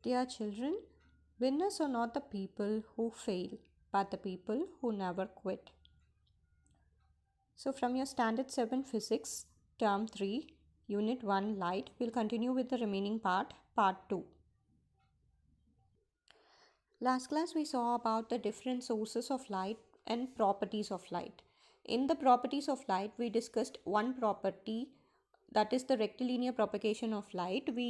Dear children, winners are not the people who fail, but the people who never quit. So, from your Standard 7 Physics, Term 3, Unit 1 Light, we'll continue with the remaining part, Part 2. Last class, we saw about the different sources of light and properties of light. In the properties of light, we discussed one property, that is the rectilinear propagation of light. We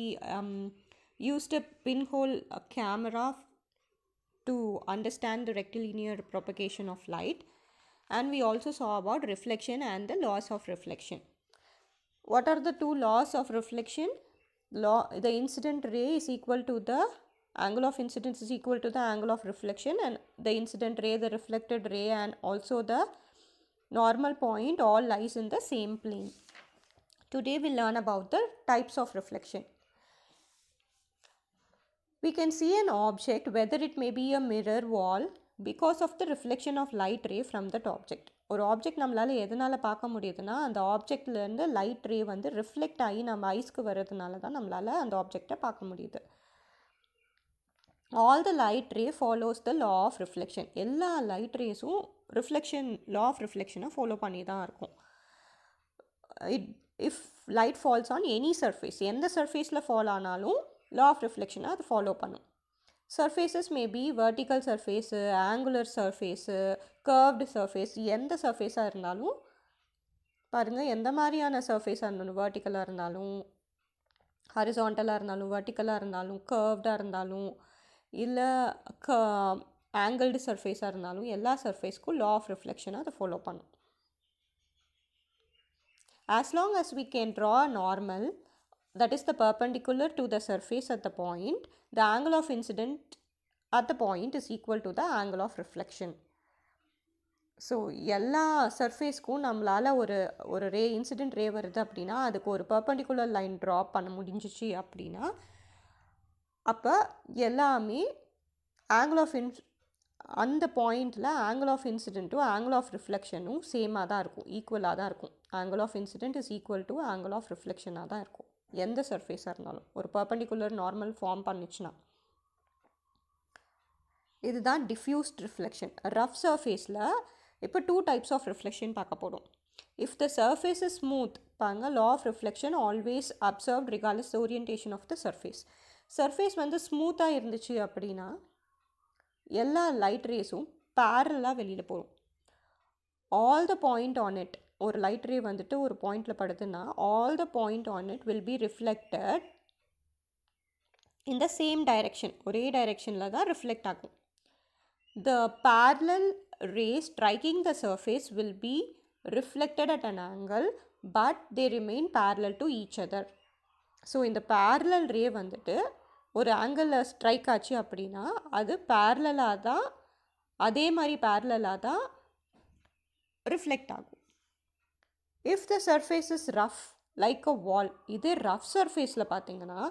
used a pinhole camera to understand the rectilinear propagation of light, and we also saw about reflection and the laws of reflection. What are the two laws of reflection? The incident ray is equal to the angle of incidence is equal to the angle of reflection, and the incident ray, the reflected ray, and also the normal point all lies in the same plane. Today we learn about the types of reflection. We can see an object, whether it may be a mirror, wall, because of the reflection of light ray from that object. ஒரு object நம்மளால் எதனால் பார்க்க முடியுதுன்னா, அந்த ஆப்ஜெக்ட்லேருந்து light ரே வந்து reflect ஆகி நம்ம ஐஸ்க்கு வர்றதுனால தான் நம்மளால் அந்த ஆப்ஜெக்டை பார்க்க முடியுது. All the light ray follows the law of reflection. எல்லா லைட் ரேஸும் லா ஆஃப் ரிஃப்ளெக்ஷனை ஃபாலோ பண்ணி தான் இருக்கும். If light falls on any surface, எந்த சர்ஃபேஸில் ஃபால் ஆனாலும் law of reflection அது ஃபாலோ பண்ணும். Surfaces may be vertical surface, angular surface, curved surface, எந்த சர்ஃபேஸாக இருந்தாலும் பாருங்கள், எந்த மாதிரியான சர்ஃபேஸாக இருந்தாலும், வெர்டிக்கலாக இருந்தாலும், ஹரிசாண்டலாக இருந்தாலும், வெர்டிக்கலாக இருந்தாலும், கர்வ்டாக இருந்தாலும், இல்லை ஆங்கிள்டு சர்ஃபேஸாக இருந்தாலும், எல்லா சர்ஃபேஸ்க்கும் லா ஆஃப் ரிஃப்ளெக்ஷனை அதை ஃபாலோ பண்ணும். As long as we can draw a normal, that is the perpendicular to the surface at the point, the angle of incident at the point is equal to the angle of reflection. So எல்லா சர்ஃபேஸ்க்கும் நம்மளால் ஒரு ரே incident ray வருது அப்படின்னா அதுக்கு ஒரு perpendicular line draw பண்ண முடிஞ்சிச்சு அப்படின்னா அப்போ எல்லாமே ஆங்கிள் ஆஃப் அந்த பாயிண்டில் ஆங்கிள் ஆஃப் இன்சிடென்ட்டும் ஆங்கிள் ஆஃப் ரிஃப்ளெக்ஷனும் சேமாக தான் இருக்கும், ஈக்குவலாக தான் இருக்கும். Angle of incident is equal to angle of ரிஃப்ளெக்ஷனாக தான் இருக்கும் எந்த சர்ஃபேஸாக இருந்தாலும், ஒரு பர்பண்டிகுலர் நார்மல் ஃபார்ம் பண்ணிச்சுன்னா. இதுதான் டிஃப்யூஸ்ட் ரிஃப்ளெக்ஷன். ரஃப் சர்ஃபேஸில் இப்போ 2 டைப்ஸ் ஆஃப் ரிஃப்ளெக்ஷன் பார்க்க போகிறோம். If the surface is smooth, பாருங்க, law of reflection always observed regardless orientation of the surface. Surface வந்து ஸ்மூத்தாக இருந்துச்சு அப்படின்னா எல்லா லைட் ரேஸும் பேரலாக வெளியில் போகும். All the point on it, ஒரு லைட் ரே வந்துட்டு ஒரு பாயிண்டில் படுதுன்னா all the point on it will be reflected in the same direction, ஒரே டைரெக்ஷனில் தான் ரிஃப்ளெக்ட் ஆகும். The parallel ray striking the surface will be reflected at an angle, but they remain parallel to each other. So இந்த parallel ray வந்துட்டு ஒரு ஆங்கிளில் strike ஆச்சு அப்படின்னா அது பேரலாக தான், அதே மாதிரி பேரலாக தான் ரிஃப்ளெக்ட் ஆகும். If the surface is rough like a wall, இதே ரஃப் சர்ஃபேஸில் பார்த்தீங்கன்னா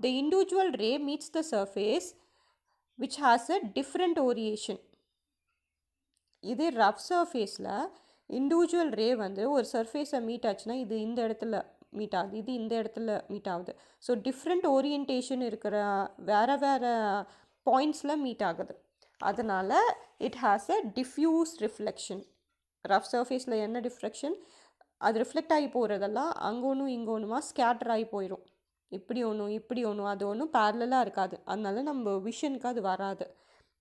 the individual ray meets the surface which has a different orientation. இதே ரஃப் சர்ஃபேஸில் இண்டிவிஜுவல் ரே வந்து ஒரு சர்ஃபேஸை மீட் ஆச்சுன்னா இது இந்த இடத்துல மீட் ஆகுது, இது இந்த இடத்துல மீட் ஆகுது. ஸோ டிஃப்ரெண்ட் ஓரியன்டேஷன் இருக்கிற வேறு வேறு பாயிண்ட்ஸில் மீட் ஆகுது. அதனால் it has a diffuse reflection. Rough சர்ஃபேஸில் என்ன டிஃப்ளெக்ஷன், அது ரிஃப்ளெக்ட் ஆகி போகிறதெல்லாம் அங்கே ஒன்றும் இங்கே ஒன்றுமா ஸ்கேட்டர் ஆகி போயிடும். இப்படி ஒன்றும் இப்படி ஒன்றும், அது ஒன்றும் பேரலாக இருக்காது. அதனால நம்ம விஷனுக்கு அது வராது.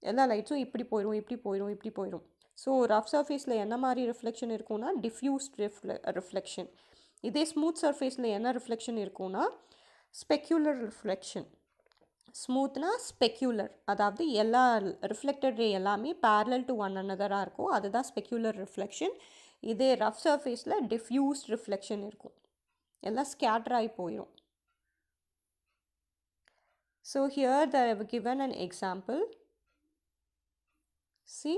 எல்லா லைட்ஸும் இப்படி போயிடும், இப்படி போயிடும், இப்படி போயிடும். ஸோ ரஃப் சர்ஃபேஸில் என்ன மாதிரி ரிஃப்ளெக்ஷன் இருக்கும்னா டிஃப்யூஸ்ட் ரிஃப்ளெக்ஷன். இதே ஸ்மூத் சர்ஃபேஸில் என்ன ரிஃப்ளெக்ஷன் இருக்கும்னா ஸ்பெக்யூலர் ரிஃப்ளெக்ஷன். ஸ்மூத்னா ஸ்பெக்யூலர், அதாவது எல்லா ரிஃப்ளெக்டட் ரே எல்லாமே பேரலல் டு ஒன் அனதராக இருக்கும், அதுதான் ஸ்பெக்யூலர் ரிஃப்ளெக்ஷன். இதே ரஃப் சர்ஃபேஸில் டிஃப்யூஸ்ட் ரிஃப்ளெக்ஷன் இருக்கும், எல்லாம் ஸ்கேட்டர் ஆகி போயிடும். So here they have given an example. See,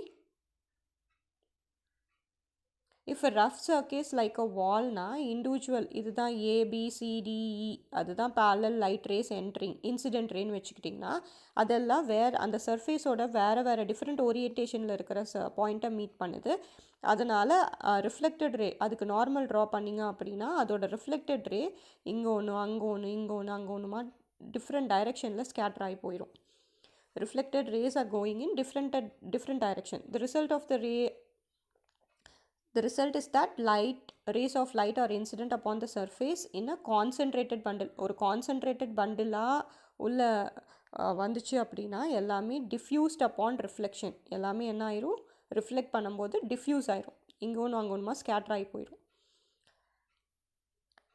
if a rough surface like a wall na individual, இதுதான் A B C D E, அதுதான் parallel light rays entering incident ray வச்சுக்கிட்டிங்கன்னா அதெல்லாம் அந்த சர்ஃபேஸோட வேறு டிஃப்ரெண்ட் ஓரியன்டேஷனில் இருக்கிற பாயிண்ட்டை மீட் பண்ணுது. அதனால் ரிஃப்ளெக்டட் ரே அதுக்கு நார்மல் ட்ரா பண்ணிங்க அப்படின்னா அதோட ரிஃப்ளெக்டட் ரே இங்கே ஒன்று, அங்கே ஒன்று, இங்கே ஒன்று, அங்கே ஒன்றுமா different directionல scatter ஆகி போயிடும். Reflected rays are going in different direction. The result is that rays of light are incident upon the surface in a concentrated bundle. ஒரு concentrated bundle-ஆ உள்ள வந்துச்சு அப்படின்னா எல்லாமே diffused upon reflection. எல்லாமே என்ன ஆயிரும், ரிஃப்ளெக்ட் பண்ணும்போது diffuse ஆயிரும், இங்கே ஒன்று அங்கே ஒன்றுமா ஸ்கேட்டர் ஆகி போயிடும்.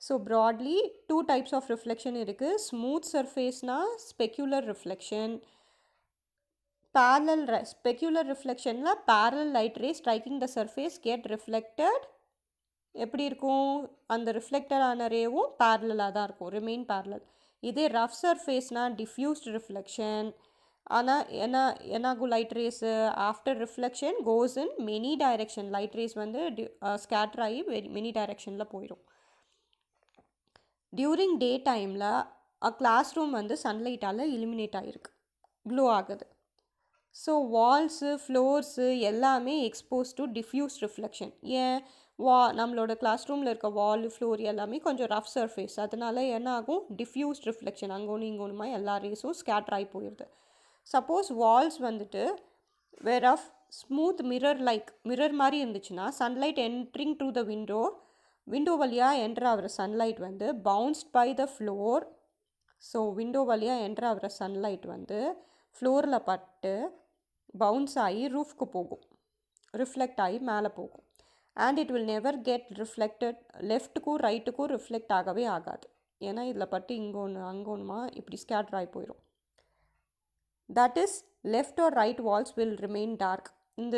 So broadly 2 types of reflection இருக்குது. ஸ்மூத் சர்ஃபேஸ்னா ஸ்பெக்குலர் ரிஃப்ளெக்ஷன். specular reflectionல parallel light rays striking the surface get reflected. எப்படி இருக்கும், அந்த ரிஃப்ளெக்டட் ஆன ரேவும் பேரலாக தான் இருக்கும், ரிமெயின் பேரலல். இதே ரஃப் சர்ஃபேஸ்னா டிஃப்யூஸ்ட் ரிஃப்ளெக்ஷன். ஆனால் என்னாகும், light rays after reflection goes in many direction. Light rays வந்து ஸ்கேட்டர் ஆகி மெனி டைரெக்ஷனில் போயிடும். டியூரிங் டே டைமில் கிளாஸ் ரூம் வந்து சன்லைட்டால் இலுமினேட் ஆகிருக்கு, க்ளோ ஆகுது. ஸோ வால்ஸு ஃப்ளோர்ஸு எல்லாமே எக்ஸ்போஸ் டு டிஃப்யூஸ் ரிஃப்ளெக்ஷன். ஏன், நம்மளோட கிளாஸ் ரூமில் இருக்க வால் ஃப்ளோர் எல்லாமே கொஞ்சம் ரஃப் சர்ஃபேஸ், அதனால என்ன ஆகும், டிஃப்யூஸ்ட் ரிஃப்ளெக்ஷன், அங்கே ஒன்று இங்கே ஒன்றுமா எல்லா ரேஸும் ஸ்கேட்டர் ஆகி போயிடுது. சப்போஸ் வால்ஸ் வந்துட்டு ரஃப் ஸ்மூத் மிரர் மாதிரி இருந்துச்சுன்னா sunlight entering to the window வழியாக என்ட்ரு ஆகிற சன்லைட் வந்து bounced by the floor. So window வழியாக என்ட்ரு ஆகிற சன்லைட் வந்து ஃப்ளோரில் பட்டு பவுன்ஸ் ஆகி ரூஃப்க்கு போகும், ரிஃப்ளெக்ட் ஆகி மேலே போகும். And it will never get reflected, லெஃப்ட்டுக்கும் ரைட்டுக்கும் ரிஃப்ளெக்ட் ஆகவே ஆகாது. ஏன்னா இதில் பட்டு இங்கே ஒன்று அங்கே ஒன்றுமா இப்படி ஸ்கேட்டர் ஆகி போயிடும். That is left or right walls will remain dark. இந்த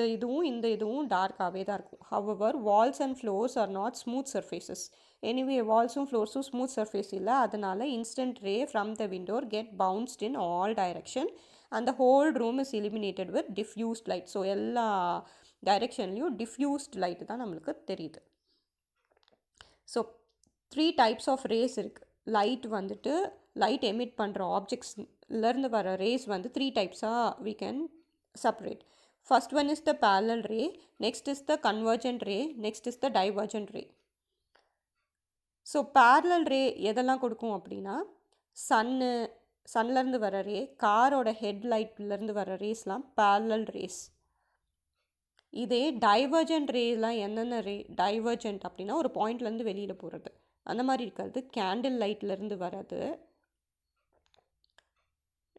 இதுவும் டார்க்காகவே தான் இருக்கும். However walls and floors are not smooth surfaces. Anyway வால்ஸும் ஃப்ளோர்ஸும் ஸ்மூத் சர்ஃபேஸ் இல்லை, அதனால instant ray from the window get bounced in all direction and the whole room is illuminated with diffused light. So எல்லா டைரெக்ஷன்லேயும் diffused light தான் நம்மளுக்கு தெரியுது. So 3 types of rays இருக்குது. லைட் எமிட் பண்ணுற ஆப்ஜெக்ட்ஸ்லேருந்து வர ரேஸ் வந்து 3 types-ஆக we can separate. First one is the parallel ray, next is the convergent ray, next is the divergent ray. So parallel ray எதெல்லாம் கொடுக்கும் அப்படின்னா, சன்லேருந்து வர ரே, காரோட ஹெட்லைட்லேருந்து வர ரேஸ்லாம் பேரலல் ரேஸ். இதே டைவர்ஜென்ட் ரேலாம் என்னென்ன ரே, டைவர்ஜென்ட் அப்படின்னா ஒரு பாயிண்ட்லேருந்து வெளியில் போகிறது, அந்த மாதிரி இருக்கிறது கேண்டில் லைட்லேருந்து வர்றது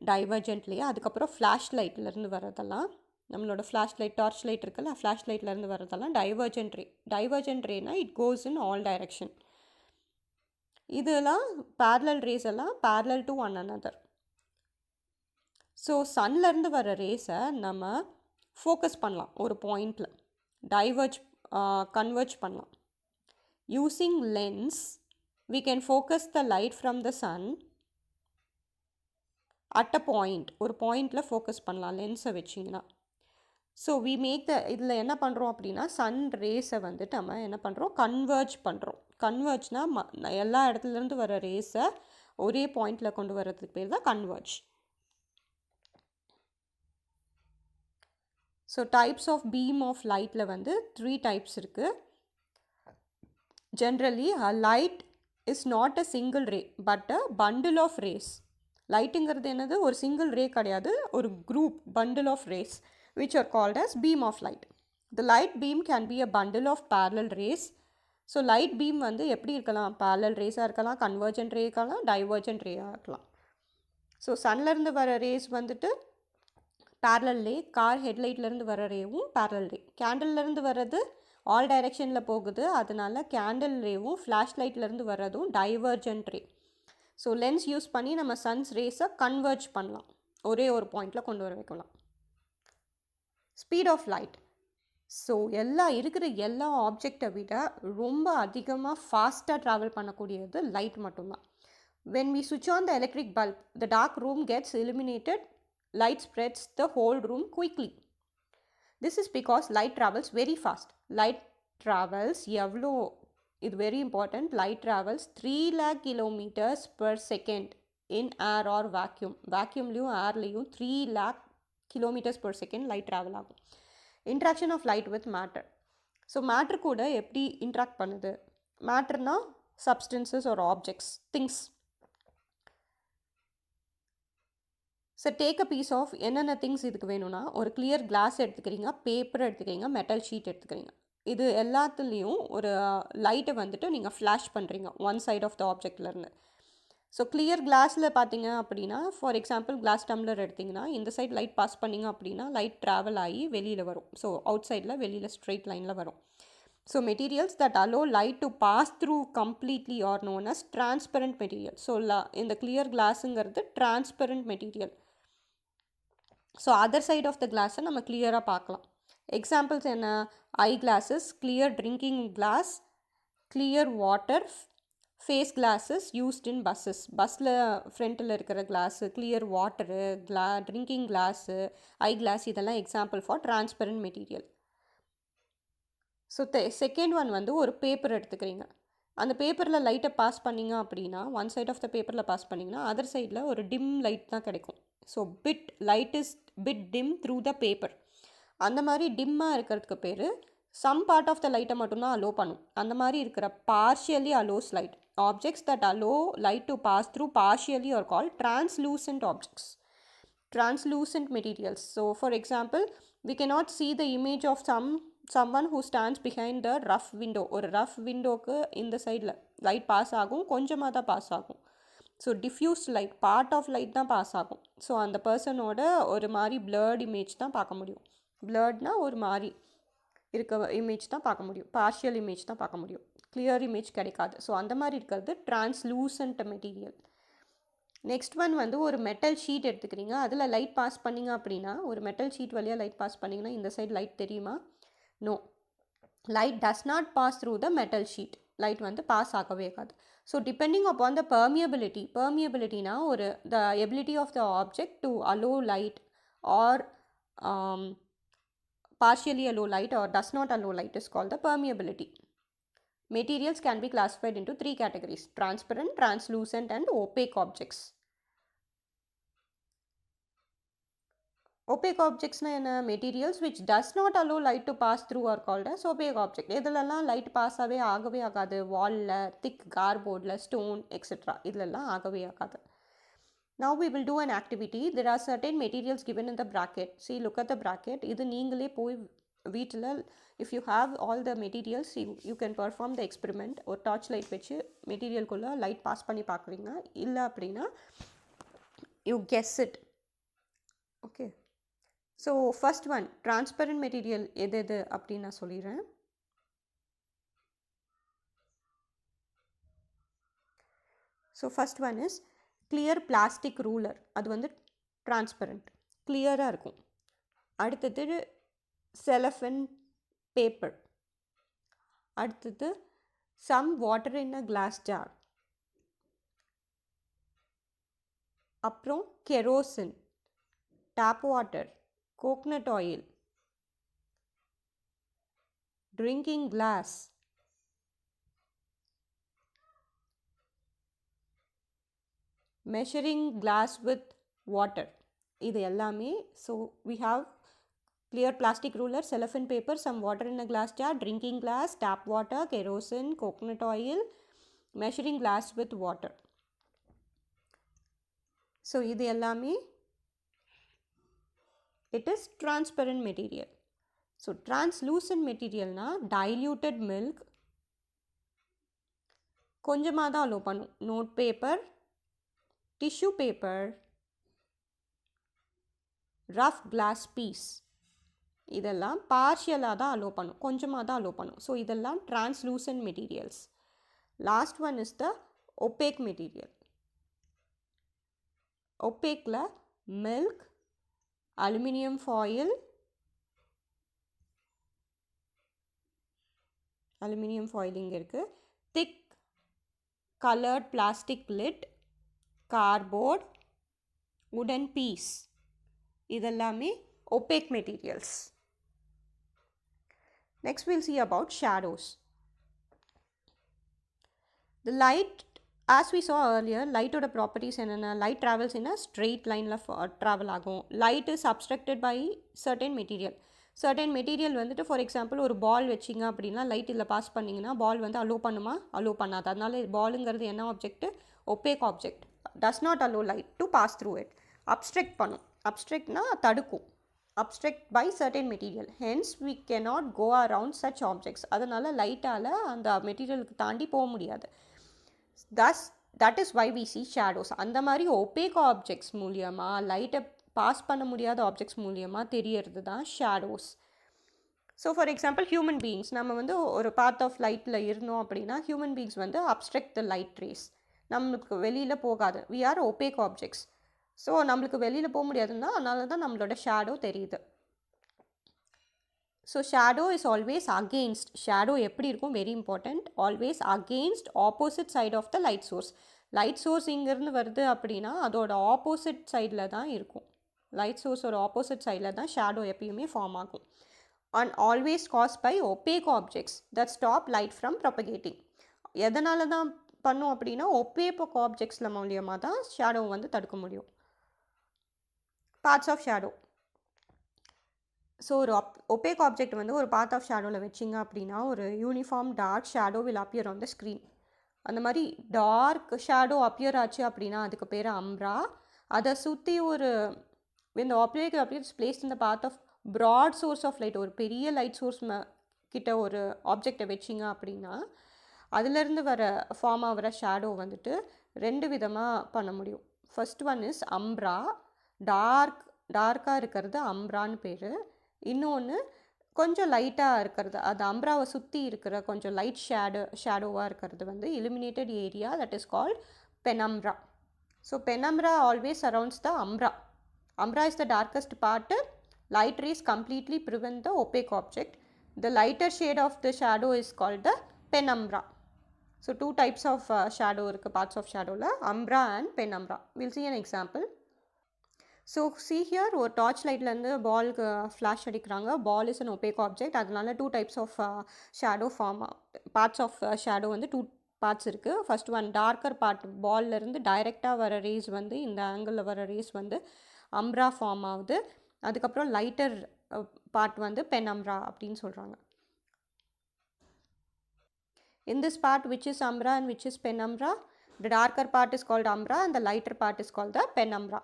டைவர்ஜென்ட்லேயே. அதுக்கப்புறம் ஃப்ளாஷ் லைட்லேருந்து வர்றதெல்லாம், நம்மளோட ஃப்ளாஷ் லைட், டார்ச் லைட் இருக்குல்ல, ஃப்ளாஷ் லைட்லேருந்து வர்றதெல்லாம் டைவர்ஜென்ட் ரே. டைவர்ஜென்ட் ரேனா it goes in all direction. இதெல்லாம் பேரலல் ரேஸ் எல்லாம் parallel to one another. So சன்லேருந்து வர ரேஸை நம்ம ஃபோக்கஸ் பண்ணலாம் ஒரு பாயிண்டில், கன்வெர்ஜ் பண்ணலாம். Using lens we can focus the light from the sun at a point. ஒரு பாயிண்டில் ஃபோக்கஸ் பண்ணலாம் லென்ஸை வச்சிங்கன்னா. ஸோ we make இதில் என்ன பண்ணுறோம் அப்படின்னா, சன் ரேஸை வந்துட்டு நம்ம என்ன பண்ணுறோம், கன்வெர்ஜ் பண்ணுறோம். கன்வெர்ஜ்னா எல்லா இடத்துலேருந்து வர ரேஸை ஒரே பாயிண்டில் கொண்டு வர்றதுக்கு பேர் தான் converge. So types of beam of லைட்டில் வந்து 3 types இருக்குது. Generally a light is not a single ray but a bundle of rays. லைட்டுங்கிறது என்னது, ஒரு சிங்கிள் ரே கிடையாது, ஒரு group bundle of rays which are called as beam of light. The light beam can be a bundle of parallel rays. So light beam வந்து எப்படி இருக்கலாம், parallel ரேஸாக இருக்கலாம், convergent ரே இருக்கலாம், divergent ரேயாக இருக்கலாம். ஸோ சன்லேருந்து வர ரேஸ் வந்துட்டு பேரலல் ரே, கார் ஹெட்லைட்லேருந்து வர ரேவும் பேரலல் ரே. கேண்டில்லேருந்து வர்றது ஆல் டைரெக்ஷனில் போகுது, அதனால கேண்டில் ரேவும் ஃப்ளாஷ் லைட்லேருந்து வர்றதும் டைவர்ஜென்ட் ரே. ஸோ லென்ஸ் யூஸ் பண்ணி நம்ம சன்ஸ் ரேஸை கன்வெர்ஜ் பண்ணலாம், ஒரே ஒரு பாயிண்டில் கொண்டு வர வைக்கலாம். Speed of light. ஸோ இருக்கிற எல்லா ஆப்ஜெக்டை விட ரொம்ப அதிகமாக ஃபாஸ்ட்டாக ட்ராவல் பண்ணக்கூடியது லைட் மட்டும்தான். when we switch on the electric bulb, the dark room gets illuminated. Light spreads the whole room quickly. This is because light travels very fast. Light travels இது very important. Light travels 3 lakh kilometers per second in air or vacuum. Vacuumலையும் ஏர்லையும் 3 lakh kilometers per second light travel ஆகும். Interaction of light with matter. So matter கூட எப்படி interact பண்ணுது, மேட்டர்னா substances ஒரு objects, things. So take a piece of என்னென்ன things இதுக்கு வேணும்னா ஒரு கிளியர் கிளாஸ் எடுத்துக்கிறீங்க, பேப்பர் எடுத்துக்கிறீங்க, மெட்டல் ஷீட் எடுத்துக்கிறீங்க. இது எல்லாத்துலேயும் ஒரு லைட்டை வந்துட்டு நீங்கள் ஃப்ளாஷ் பண்ணுறீங்க ஒன் சைட் ஆஃப் த ஆப்ஜெக்ட்லேருந்து. ஸோ கிளியர் கிளாஸில் பார்த்தீங்க அப்படின்னா, ஃபார் எக்ஸாம்பிள் கிளாஸ் டம்ளர் எடுத்திங்கன்னா இந்த சைட் லைட் பாஸ் பண்ணிங்க அப்படின்னா லைட் ட்ராவல் ஆகி வெளியில் வரும். ஸோ அவுட் சைடில் வெளியில் ஸ்ட்ரெயிட் லைனில் வரும். So materials that allow light to pass through completely are known as transparent material. So இந்த கிளியர் கிளாஸுங்கிறது transparent material. So other side of the கிளாஸை நம்ம கிளியராக பார்க்கலாம். எக்ஸாம்பிள்ஸ் என்ன? Eye glasses, clear drinking glass, clear water, face glasses used in buses. பஸ்ஸில் ஃப்ரண்ட்டில் இருக்கிற glass, clear water, drinking glass, eye glass, இதெல்லாம் example for transparent material. So second one வந்து ஒரு பேப்பர் எடுத்துக்கிறீங்க. அந்த பேப்பரில் லைட்டை பாஸ் பண்ணிங்க அப்படின்னா ஒன் சைட் ஆஃப் த பேப்பரில் பாஸ் பண்ணிங்கன்னா அதர் சைடில் ஒரு டிம் லைட் தான் கிடைக்கும். So light is bit dim through the paper. அந்த மாதிரி டிம்மாக இருக்கிறதுக்கு பேர் சம் பார்ட் ஆஃப் த லைட்டை மட்டும்தான் அலோ பண்ணும். அந்த மாதிரி இருக்கிற partially allows light. Objects that allow light to pass through partially are called translucent objects, translucent materials. So for example, we cannot see the image of someone who stands behind the rough window. ஒரு rough windowக்கு இந்த சைடில் light pass ஆகும், கொஞ்சமாக தான் pass ஆகும். So diffused light, part of light தான் pass ஆகும். ஸோ அந்த பர்சனோட ஒரு மாதிரி பிளர்ட் இமேஜ் தான் பார்க்க முடியும். பிளர்ட்னா ஒரு மாதிரி இருக்க இமேஜ் தான் பார்க்க முடியும், பார்ஷியல் இமேஜ் தான் பார்க்க முடியும், கிளியர் இமேஜ் கிடைக்காது. ஸோ அந்த மாதிரி இருக்கிறது டிரான்ஸ்லூசன்ட் மெட்டீரியல். நெக்ஸ்ட் ஒன் வந்து ஒரு மெட்டல் ஷீட் எடுத்துக்கிறீங்க, அதில் லைட் பாஸ் பண்ணிங்க அப்படின்னா ஒரு மெட்டல் ஷீட் வழியாக லைட் பாஸ் பண்ணிங்கன்னா இந்த சைடு லைட் தெரியுமா? No, light does not pass through the metal sheet. Light வந்து பாஸ் ஆகவே ஆகாது. ஸோ டிபெண்டிங் அப்பான் த பெர்மியபிலிட்டினா ஒரு the ability of the object to allow light or partially allow light or does not allow light is called the permeability. Materials can be classified into three categories: transparent, translucent and opaque objects. Opaque objects na enna? Materials which does not allow light to pass through are called as opaque object. idhilalla light pass agave agadu, wall la, thick cardboard la, stone etc. idhilalla agave agadu. Now we will do an activity. There are certain materials given in the bracket. See, look at the bracket. இது நீங்களே போய் வீட்டில் if you have all the materials, you can perform the experiment. ஒரு torch light வச்சு மெட்டீரியல்குள்ளே light pass பண்ணி பார்க்குறீங்க. இல்லை அப்படின்னா you guess it. Okay. So first one, transparent material எது அப்படின்னு நான் சொல்லிடுறேன். So first one is clear plastic ruler. அது வந்து டிரான்ஸ்பரண்ட், கிளியராக இருக்கும். அடுத்தது செலஃபன் பேப்பர். அடுத்தது some water in a glass jar. அப்புறம் kerosene, tap water, coconut oil, drinking glass, measuring glass with water. இது எல்லாமே. So we have clear plastic ruler, cellophane paper, some water in a glass jar, drinking glass, tap water, kerosene, coconut oil, measuring glass with water. So இது எல்லாமே it is transparent material. So translucent material na diluted milk கொஞ்சமாக தான் allow பண்ணும். Note paper, tissue paper, rough glass piece, இதெல்லாம் பார்ஷியலாக தான் allow பண்ணும், கொஞ்சமாக தான் அலோ பண்ணும். ஸோ இதெல்லாம் translucent materials. Last one is the opaque material. opaqueல milk, aluminium foil, இங்கே இருக்குது, thick colored plastic lid, cardboard, wooden piece, இதெல்லாமே opaque materials. Next we'll see about shadows. The light, as we saw earlier, light oda properties enna? Light travels in a straight line la travel agum. Light is obstructed by certain material. Certain material வந்துட்டு for example ஒரு பால் வச்சிங்க அப்படின்னா light இதில் pass பண்ணிங்கன்னா பால் வந்து allow பண்ணுமா? Allow பண்ணாது. அதனால பாலுங்கிறது என்ன object? Opaque object. does not allow light to pass through it. Obstruct பண்ணும். அப்ஸ்ட்ரக்ட்னா தடுக்கும். Obstruct by certain material, hence we cannot go around such objects. அதனால் லைட்டால் அந்த மெட்டீரியலுக்கு தாண்டி போக முடியாது. Thus that is why we see shadows. அந்த மாதிரி ஒபேக் ஆப்ஜெக்ட்ஸ் மூலியமாக, லைட்டை பாஸ் பண்ண முடியாத ஆப்ஜெக்ட்ஸ் மூலியமாக தெரியறது தான் shadows. So for example human beings, நம்ம வந்து ஒரு பாத் ஆஃப் லைட்டில் இருந்தோம் அப்படின்னா ஹியூமன் பீயிங்ஸ் வந்து அப்ஸ்ட்ரக்ட் த லைட் ரேஸ், நம்மளுக்கு வெளியில் போகாது. We are opaque objects. So நம்மளுக்கு வெளியில் போக முடியாதுன்னா அதனால தான் நம்மளோட ஷேடோ தெரியுது. So shadow is always against. Shadow எப்படி இருக்கும், very important, always against opposite side of the light source. Light source இங்கேருந்து வருது அப்படின்னா அதோட ஆப்போசிட் சைடில் தான் இருக்கும். லைட் சோர்ஸோட ஆப்போசிட் சைடில் தான் ஷேடோ எப்பயுமே ஃபார்ம் ஆகும். and always caused by opaque objects that stop light from propagating. எதனால தான் பண்ணும் அப்படின்னா ஒப்பேக் ஆப்ஜெக்ட்ஸில் மூலியமாக தான் ஷேடோ வந்து தடுக்க முடியும். Parts of shadow. ஸோ ஒரு ஒப்பேக் ஆப்ஜெக்ட் வந்து ஒரு பார்ட் ஆஃப் ஷேடோவில் வச்சிங்க அப்படின்னா ஒரு uniform dark shadow will appear on the screen. அந்த மாதிரி டார்க் ஷேடோ அப்பியர் ஆச்சு அப்படின்னா அதுக்கு பேர் அம்ப்ரா. அதை சுற்றி ஒரு when the opaque object is placed in the path of broad source of light, ஒரு பெரிய லைட் சோர்ஸ் கிட்ட ஒரு ஆப்ஜெக்டை வச்சிங்க அப்படின்னா அதிலிருந்து வர ஃபார்ம் ஆகிற ஷேடோ வந்துட்டு ரெண்டு விதமாக பண்ண முடியும். ஃபர்ஸ்ட் ஒன் இஸ் அம்ப்ரா, டார்க்காக இருக்கிறது அம்ப்ரான்னு பேர். இன்னொன்று கொஞ்சம் லைட்டாக இருக்கிறது, அது அம்ப்ராவை சுற்றி இருக்கிற கொஞ்சம் லைட் ஷேடோவாக இருக்கிறது வந்து illuminated area, that is called penumbra. So penumbra always surrounds the umbra. Umbra is the darkest part. Light rays completely prevent the opaque object. The lighter shade of the shadow is called the penumbra. So two types of shadow irukku, parts of shadow la, umbra and penumbra. We'll see an example. So see here, ஒரு torch லைட்லேருந்து பாலுக்கு flash அடிக்கிறாங்க. Ball is an opaque object. அதனால two types of shadow form, parts of shadow வந்து two parts இருக்குது. First one darker part, பால்லேருந்து டைரெக்டாக வர ரேஸ் வந்து இந்த ஆங்கிளில் வர ரேஸ் வந்து அம்ப்ரா ஃபார்ம் ஆகுது. அதுக்கப்புறம் லைட்டர் பார்ட் வந்து பெனம்ப்ரா அப்படின்னு சொல்கிறாங்க. In this part, which is umbra and which is penumbra, the darker part is called umbra and the lighter part is called the penumbra.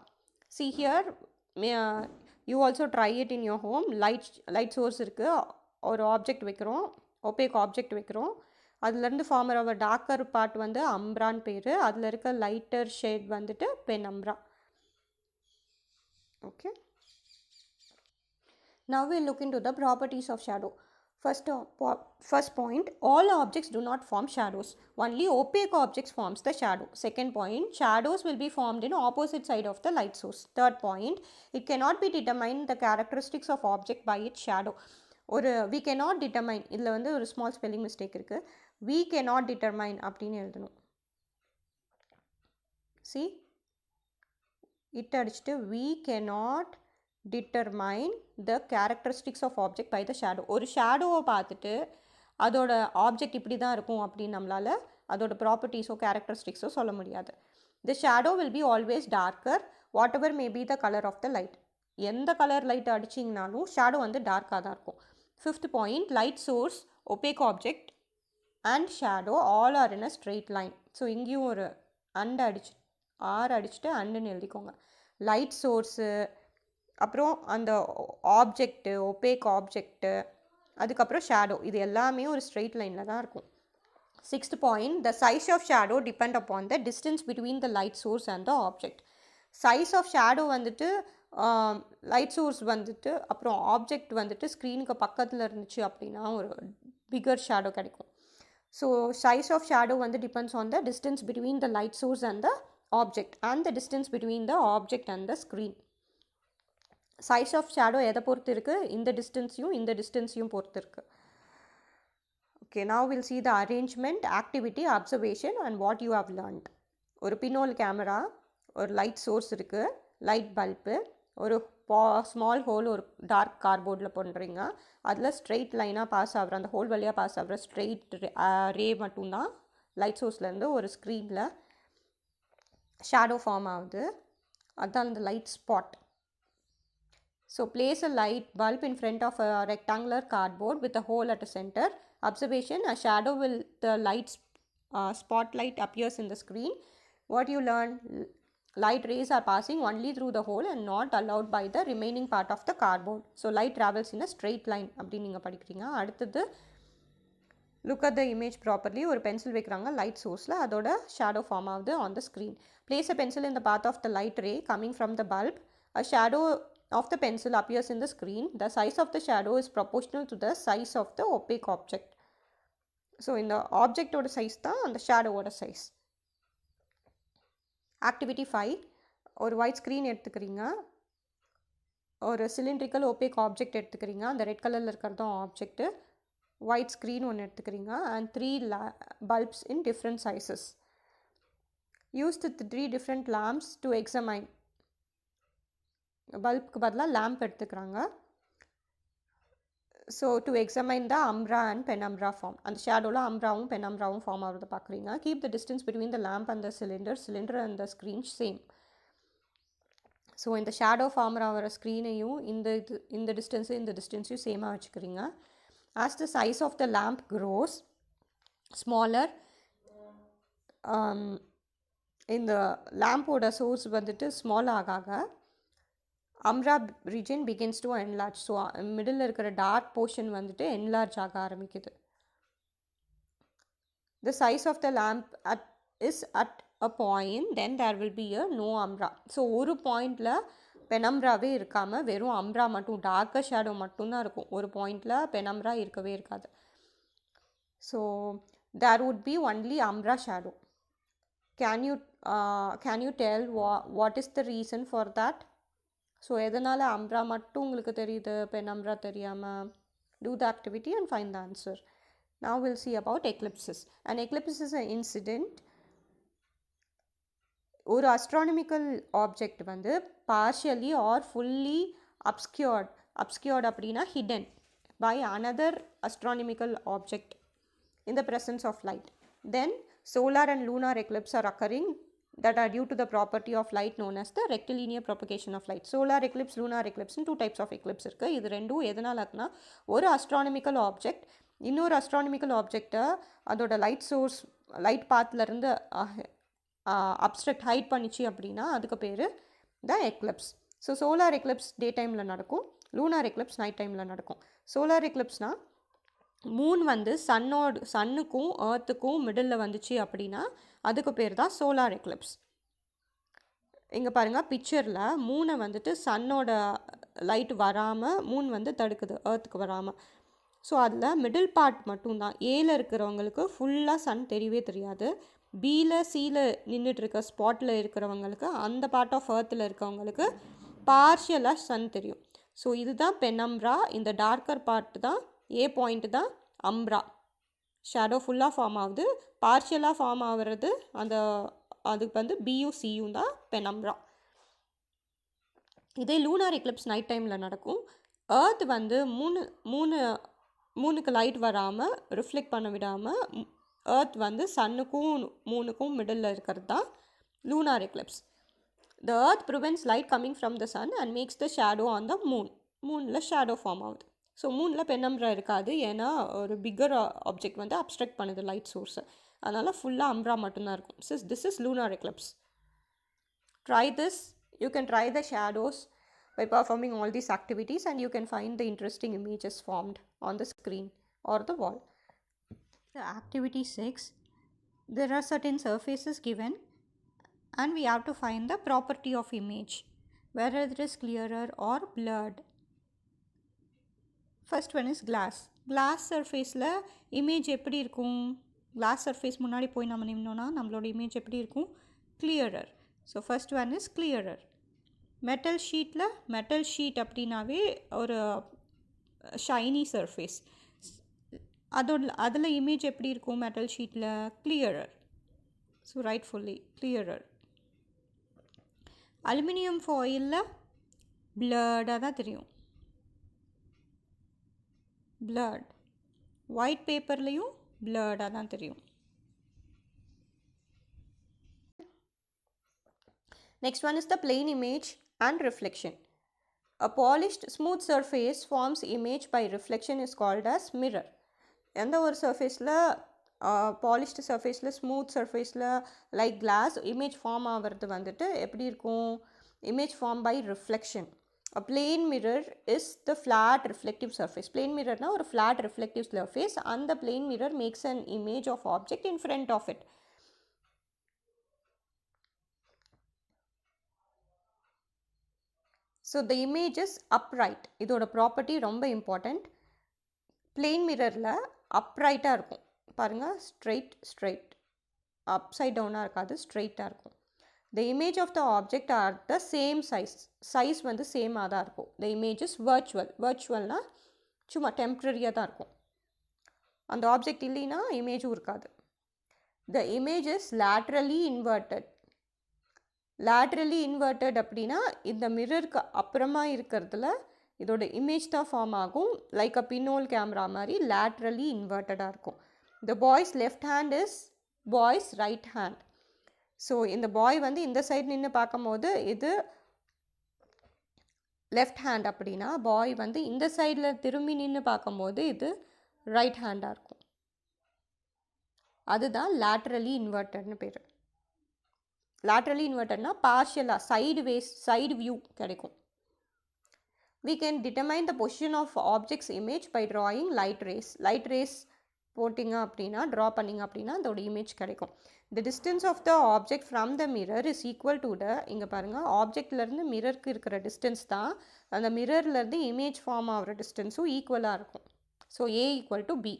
See here, you also try it in your home. Light source இருக்குது, ஒரு object வைக்கிறோம், opaque object வைக்கிறோம். அதுலேருந்து form ஆகிற darker part வந்து அம்ப்ரான்னு பேர், அதில் இருக்க லைட்டர் ஷேட் வந்துட்டு பெனம்ப்ரா. Okay. Now we'll look into the properties of shadow. First point, all objects do not form shadows. Only opaque objects forms the shadow. Second point, shadows will be formed in opposite side of the light source. Third point, it cannot be determined the characteristics of object by its shadow. ஒரு we cannot determine, இதில் வந்து ஒரு small spelling mistake இருக்குது. We cannot determine அப்படின்னு எழுதணும். See, it அடிச்சுட்டு we cannot determine the characteristics of object by the shadow. ஒரு ஷேடோவை பார்த்துட்டு அதோட ஆப்ஜெக்ட் இப்படி தான் இருக்கும் அப்படின்னு நம்மளால் அதோட ப்ராப்பர்ட்டிஸோ கேரக்டரிஸ்டிக்ஸோ சொல்ல முடியாது. The shadow will be always darker whatever may be the color of the light. எந்த கலர் லைட் அடிச்சிங்கனாலும் ஷேடோ வந்து டார்க்காக தான் இருக்கும். Fifth point, light source, opaque object and shadow all are in a straight line. So இங்கேயும் ஒரு அடிச்சுட்டு அண்டுன்னு எழுதிக்கோங்க. லைட் சோர்ஸு, அப்புறம் அந்த ஆப்ஜெக்ட்டு, ஒபேக் ஆப்ஜெக்ட்டு, அதுக்கப்புறம் ஷேடோ, இது எல்லாமே ஒரு ஸ்ட்ரெயிட் லைனில் தான் இருக்கும். Sixth point, the size of shadow depend upon the distance between the light source and the object. Size of shadow வந்துட்டு லைட் சோர்ஸ் வந்துட்டு அப்புறம் ஆப்ஜெக்ட் வந்துட்டு ஸ்க்ரீனுக்கு பக்கத்தில் இருந்துச்சு அப்படின்னா ஒரு பிகர் ஷேடோ கிடைக்கும். ஸோ சைஸ் ஆஃப் ஷேடோ வந்து depends on the distance between the light source and the object and the distance between the object and the screen. Size of shadow எதை பொறுத்து இருக்குது? இந்த டிஸ்டன்ஸையும் பொறுத்து இருக்குது. Okay, now will see the arrangement, activity, observation and what you have learned. ஒரு பின்னோல் camera, ஒரு light source இருக்குது, லைட் பல்பு, ஒரு ஸ்மால் ஹோல் ஒரு டார்க் கார்போர்டில் பண்ணுறீங்க. அதில் ஸ்ட்ரெயிட் லைனாக பாஸ் ஆகிற, அந்த ஹோல் வழியாக பாஸ் ஆகிற ஸ்ட்ரெயிட் ரே மட்டும்தான் லைட் சோர்ஸ்லேருந்து ஒரு ஸ்க்ரீனில் ஷேடோ ஃபார்ம் ஆகுது. அதுதான் அந்த light spot. So place a light bulb in front of a rectangular cardboard with a hole at the center. Observation, a shadow the light spotlight appears in the screen. What you learn? light rays are passing only through the hole and not allowed by the remaining part of the cardboard. So light travels in a straight line அப்படின்னு நீங்கள் படிக்கிறீங்க. அடுத்தது look at the image properly. ஒரு pencil வைக்கிறாங்க light sourceல, அதோட shadow form ஆகுது on the screen. Place a pencil in the path of the light ray coming from the bulb. A shadow of the pencil appears in the screen. The size of the shadow is proportional to the size of the opaque object. So இந்த ஆப்ஜெக்டோட size தான் அந்த ஷேடோவோட size. Activity 5, ஒரு white screen எடுத்துக்கிறீங்க, ஒரு cylindrical opaque object எடுத்துக்கிறீங்க, அந்த red கலரில் இருக்கிறது தான் ஆப்ஜெக்ட்டு, ஒயிட் ஸ்க்ரீன் ஒன்று எடுத்துக்கிறீங்க and 3 bulbs in different sizes. Use the 3 different lamps to examine. பல்புக்கு பதிலாக லேம்ப் எடுத்துக்கிறாங்க. So to examine the umbra and penumbra form. அந்த ஷேடோவில் அம்ப்ராவும் பெனம்ப்ராவும் ஃபார்ம் ஆகிறத பார்க்குறீங்க. Keep the distance between the lamp and the cylinder and the screen same. So இந்த ஷேடோ ஃபார்ம் ஆகிற ஸ்க்ரீனையும் இந்த டிஸ்டன்ஸையும் சேமாக வச்சுக்கிறீங்க. As the size of the lamp grows smaller, இந்த லேம்போட சோர்ஸ் வந்துட்டு ஸ்மால் ஆக umbra region begins to enlarge. So middle இருக்கிற டார்க் போர்ஷன் வந்துட்டு என்லார்ஜ் ஆக ஆரம்பிக்குது. The size of the lamp is at a point, then there will be a no umbra. So ஒரு பாயிண்டில் பெனம்ப்ராவே இருக்காமல் வெறும் அம்ப்ரா மட்டும், டார்க்கர் ஷேடோ மட்டும்தான் இருக்கும். ஒரு பாயிண்டில் பெனம்ப்ரா இருக்கவே இருக்காது. So there would be only umbra shadow. Can you tell what is the reason for that? So எதனால் அம்ப்ரா மட்டும் உங்களுக்கு தெரியுது, பெனம்ப்ரா தெரியாமல்? Do the activity and find the answer. Now we'll see about eclipses. An eclipse is an incident. ஒரு astronomical object வந்து partially or fully obscured அப்படின்னா hidden by another astronomical object in the presence of light. Then solar and lunar eclipse are occurring that are due to the property of light known as the rectilinear propagation of light. Solar eclipse, lunar eclipse, 2 types of eclipse இருக்குது. இது ரெண்டும் எதனால் இருக்குன்னா, ஒரு astronomical object இன்னொரு astronomical objectை அதோட light பாத்லேருந்து obstruct height பண்ணிச்சு அப்படின்னா அதுக்கு பேர் த எக்லிப்ஸ். ஸோ சோலார் எக்லிப்ஸ் டே டைமில் நடக்கும், லூனார் எக்லிப்ஸ் நைட் டைமில் நடக்கும். சோலார் எக்லிப்ஸ்னால் மூன் வந்து சன்னுக்கும் ஏர்த்துக்கும் மிடில் வந்துச்சு அப்படின்னா அதுக்கு பேர் தான் சோலார் எக்லிப்ஸ். இங்கே பாருங்கள் பிக்சரில் மூனை வந்துட்டு சன்னோட லைட் வராமல் மூன் வந்து தடுக்குது ஏர்த்துக்கு வராமல். ஸோ அதில் மிடில் பார்ட் மட்டும்தான். ஏல இருக்கிறவங்களுக்கு ஃபுல்லாக சன் தெரியவே தெரியாது. பியில் சியில் நின்றுட்டுருக்க ஸ்பாட்டில் இருக்கிறவங்களுக்கு, அந்த பார்ட் ஆஃப் ஏர்த்தில் இருக்கவங்களுக்கு பார்ஷியலாக சன் தெரியும். ஸோ இதுதான் பெனம்ப்ரா. இந்த டார்க்கர் பார்ட் தான் ஏ பாயிண்ட் தான் அம்ப்ரா. ஷேடோ ஃபுல்லாக ஃபார்ம் ஆகுது, பார்ஷியலாக ஃபார்ம் ஆகிறது அதுக்கு வந்து பியும் சியும் தான் பெனம்ப்ரா. இதே லூனார் எக்லிப்ஸ் நைட் டைமில் நடக்கும். ஏர்த் வந்து மூணுக்கு லைட் வராமல் ரிஃப்ளெக்ட் பண்ண விடாமல் ஏர்த் வந்து சன்னுக்கும் மூணுக்கும் மிடில் இருக்கிறது தான் lunar Eclipse. The earth prevents light coming from the sun and makes the shadow on the moon. மூனில் ஷேடோ ஃபார்ம் ஆகுது. ஸோ மூனில் பெனம்ப்ரா இருக்காது, ஏன்னா ஒரு பிக்கர் ஆப்ஜெக்ட் வந்து அப்ஸ்ட்ரக்ட் பண்ணுது லைட் சோர்ஸை. அதனால் ஃபுல்லாக அம்ப்ரா மட்டும்தான் இருக்கும். This is lunar Eclipse. Try this. You can try the shadows by performing all these activities and you can find the interesting images formed on the screen or the wall. The activity 6. There are certain surfaces given and we have to find the property of image, whether it is clearer or blurred. First one is glass. Glass surfaceல image எப்படி இருக்கும்? Glass surface முன்னாடி போய் நம்ம நின்னோன்னா நம்மளோட image எப்படி இருக்கும்? Clearer. So first one is clearer. Metal sheet அப்படின்னாவே ஒரு shiny surface. அதில் image எப்படி இருக்கும் metal sheetல? Clearer. So rightfully clearer. Aluminium foilல blurred-ஆ தான் தெரியும். blurred. white paperலையும் blurred-ஆ தான் தெரியும். Next one is the plane image and reflection. A polished smooth surface forms image by reflection is called as mirror. எந்த ஒரு சர்ஃபேஸில் பாலிஷ்டு சர்ஃபேஸில் ஸ்மூத் சர்ஃபேஸில் லைக் கிளாஸ் இமேஜ் ஃபார்ம் ஆகிறது வந்துட்டு எப்படி இருக்கும்? Image form by reflection. A plane mirror is the flat reflective surface. Plane mirror na ஒரு flat reflective surface. And the plane mirror makes an image of object in front of it. So the image is upright. இதோட property ரொம்ப important. Plane மிரரில் அப்ரைட்டாக இருக்கும் பாருங்கள். Straight upside டவுனாக இருக்காது, ஸ்ட்ரெயிட்டாக இருக்கும். The image of the object are the same size வந்து சேமாக தான் இருக்கும். The image is virtualனா சும்மா டெம்ப்ரரியாக தான் இருக்கும். அந்த ஆப்ஜெக்ட் இல்லைன்னா இமேஜும் இருக்காது. The image is laterally inverted அப்படின்னா இந்த மிரருக்கு அப்புறமா இருக்கிறதுல இதோட இமேஜ் தான் ஃபார்ம் ஆகும். லைக் அ பின்னோல் கேமரா மாதிரி laterally invertedஆக இருக்கும். The boy's left hand is boy's right hand. So இந்த பாய் வந்து இந்த சைடு நின்று பார்க்கும்போது இது லெஃப்ட் ஹேண்ட் அப்படின்னா, பாய் வந்து இந்த சைடில் திரும்பி நின்று பார்க்கும்போது இது ரைட் ஹேண்டாக இருக்கும். அதுதான் லேட்ரலி இன்வெர்ட்டட்னு பேர். லேட்ரலி இன்வெர்ட்டட்னா பார்ஷியலாக சைடு வியூ கிடைக்கும். We can determine the position of object's image by drawing light rays போட்டிங்க அப்படின்னா, ட்ரா பண்ணிங்க அப்படின்னா அதோட இமேஜ் கிடைக்கும். The distance of the object from the mirror is equal to the, இங்கே பாருங்கள், ஆப்ஜெக்ட்லேருந்து மிரருக்கு இருக்கிற டிஸ்டன்ஸ் தான் அந்த மிரர்லேருந்து இமேஜ் ஃபார்ம் ஆகிற டிஸ்டன்ஸும் ஈக்குவலாக இருக்கும். So A equal to B.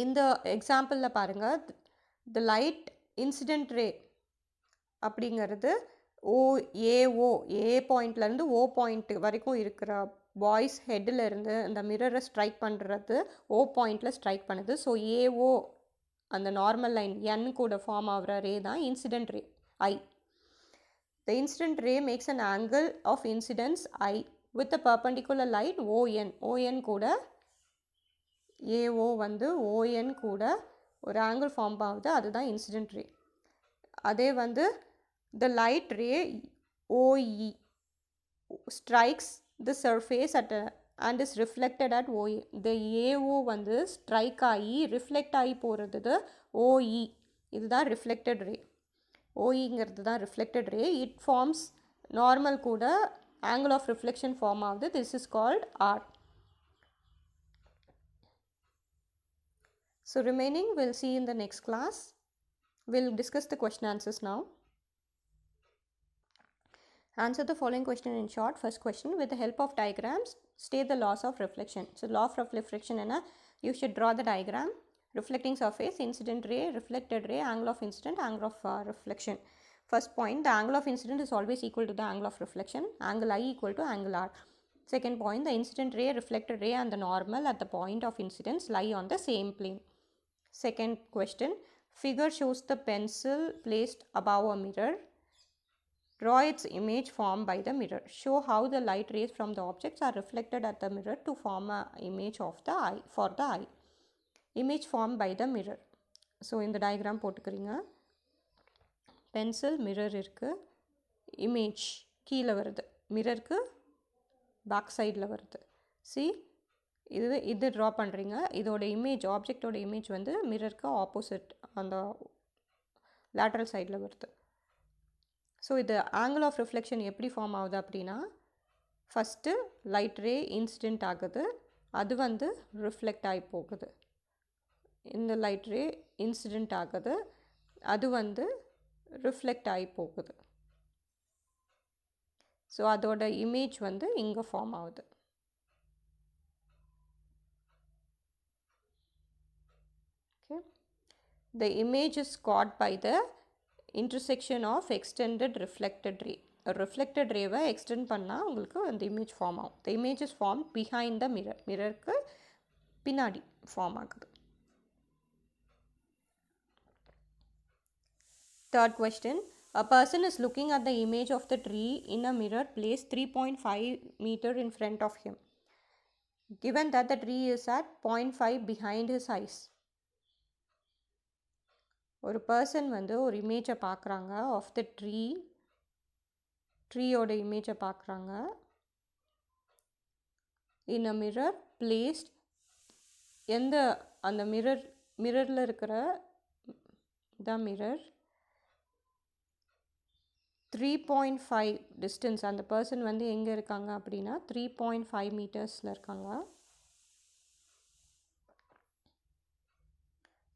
இந்த எக்ஸாம்பிளில் பாருங்கள், த லைட் இன்சிடென்ட் ரே அப்படிங்கிறது ஏஓ ஏ பாயிண்ட்லேருந்து ஓ பாயிண்ட் வரைக்கும் இருக்கிற பாய்ஸ் ஹெட்டில் இருந்து அந்த மிரரை ஸ்ட்ரைக் பண்ணுறது ஓ பாயிண்டில் ஸ்ட்ரைக் பண்ணுது. ஸோ ஏஓ அந்த நார்மல் லைன் என் கூட ஃபார்ம் ஆகிற ரே தான் incident ray i. The incident ray makes an angle of incidence i with a perpendicular light ON கூட ஏஓ வந்து ஓஎன் கூட ஒரு ஆங்கிள் ஃபார்ம் ஆகுது, அதுதான் இன்சிடென்ட் ரே. அதே வந்து the light ray OE strikes the surface and is reflected at OE. the AO வந்து strike ஆகி ரிஃப்ளெக்ட் ஆகி போகிறது OE. இதுதான் ரிஃப்ளெக்டட் ரே. ஓஇங்கிறது தான் reflected ray. It forms normal கூட ஆங்கிள் ஆஃப் ரிஃப்ளெக்ஷன் ஃபார்ம் ஆகுது. This is called R. So remaining we'll see in the next class. We'll discuss the question answers now. Answer the following question in short. First question, with the help of diagrams state the laws of reflection. So law of reflection enna, you should draw the diagram. Reflecting surface, incident ray, reflected ray, angle of incident, angle of reflection. First point, the angle of incident is always equal to the angle of reflection. Angle I equal to angle R. Second point, the incident ray, reflected ray and the normal at the point of incidence lie on the same plane. Second question, figure shows the pencil placed above a mirror. Draw its image formed by the mirror. Show how the light rays from the objects are reflected at the mirror to form an image of the eye for the eye. Image formed by the mirror. So in the diagram போட்டுக்கிறீங்க. Pencil mirror இருக்குது, image கீழே வருது, மிரருக்கு back சைடில் வருது. இது draw பண்ணுறீங்க. இதோட image, ஆப்ஜெக்டோட image வந்து மிரருக்கு ஆப்போசிட் அந்த லேட்ரல் சைடில் வருது. ஸோ இது ஆங்கிள் ஆஃப் ரிஃப்ளெக்ஷன் எப்படி ஃபார்ம் ஆகுது அப்படின்னா, ஃபஸ்ட்டு லைட் ரே இன்சிடெண்ட் ஆகுது, அது வந்து ரிஃப்ளெக்ட் ஆகி போகுது. இந்த லைட் ரே இன்சிடெண்ட் ஆகுது, அது வந்து ரிஃப்ளெக்ட் ஆகி போகுது. ஸோ அதோட இமேஜ் வந்து இங்கே ஃபார்ம் ஆகுது. Okay, the image is got by the intersection of extended reflected ray. Reflected ரேவை எக்ஸ்டெண்ட் பண்ணால் உங்களுக்கு அந்த இமேஜ் ஃபார்ம் ஆகும். The image is form behind the mirror. மிரருக்கு பின்னாடி ஃபார்ம் ஆகுது. Third question, a person is looking at the image of the tree in a mirror placed 3.5 meter in front of him. Given that the tree is at 0.5 behind his eyes. ஒரு person வந்து ஒரு இமேஜை பார்க்குறாங்க of the ட்ரீயோட இமேஜை பார்க்குறாங்க இன் அ mirror placed எந்த அந்த மிரரில் இருக்கிற மிரர் 3.5 டிஸ்டன்ஸ், அந்த பர்சன் வந்து எங்கே இருக்காங்க அப்படின்னா 3.5 மீட்டர்ஸில் இருக்காங்க.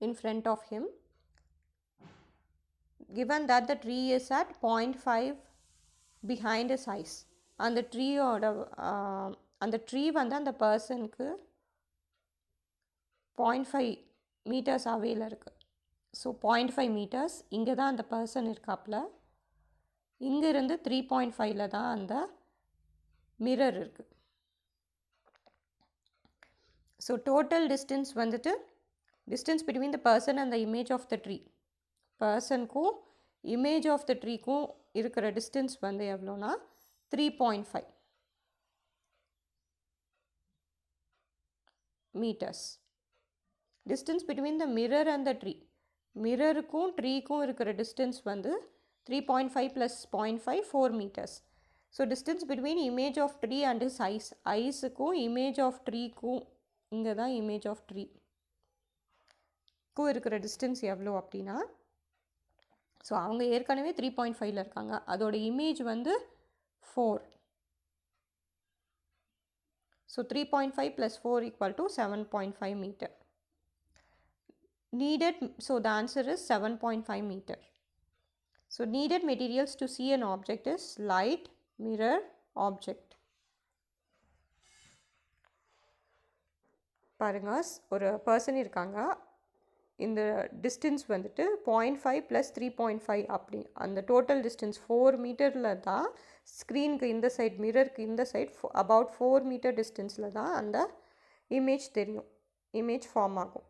in front of him, given that the tree is at 0.5 behind his eyes. அந்த ட்ரீயோட அந்த ட்ரீ வந்து அந்த பர்சனுக்கு 0.5 மீட்டர்ஸ் அவேல இருக்குது. ஸோ 0.5 மீட்டர்ஸ் இங்கே தான் அந்த பர்சன் இருக்காப்புல. இங்கேருந்து 3.5ல தான் அந்த மிரர் இருக்குது. ஸோ டோட்டல் டிஸ்டன்ஸ் வந்துட்டு distance between the person and the image of the tree, பர்சனுக்கும் இமேஜ் ஆஃப் த ட்ரீக்கும் இருக்கிற டிஸ்டன்ஸ் வந்து எவ்வளோனா 3.5 metres. Distance between the mirror and the tree, மிரருக்கும் ட்ரீக்கும் இருக்கிற டிஸ்டன்ஸ் வந்து 3.5 + 0.5 4 metres. So distance between image of tree and his ஐஸுக்கும் இமேஜ் ஆஃப் ட்ரீக்கும், இங்கே தான் இமேஜ் ஆஃப் ட்ரீ இருக்கிற டிஸ்டன்ஸ் எவ்வளோ அப்படின்னா, ஸோ அவங்க ஏற்கனவே 3.5ல இருக்காங்க, அதோட இமேஜ் வந்து 4. So 3.5 + 4 = 7.5 metre needed. So the answer is 7.5 meter. So needed materials to see an object is light, mirror, object. பாருங்க, ஒரு பர்சன் இருக்காங்க, இந்த டிஸ்டன்ஸ் வந்துட்டு 0.5 + 3.5 அப்படி அந்த டோட்டல் டிஸ்டன்ஸ் 4 மீட்டரில் தான் ஸ்க்ரீனுக்கு இந்த சைட், மிரருக்கு இந்த சைட் அபவுட் 4 மீட்டர் டிஸ்டன்ஸில் தான் அந்த இமேஜ் தெரியும், இமேஜ் ஃபார்ம் ஆகும்,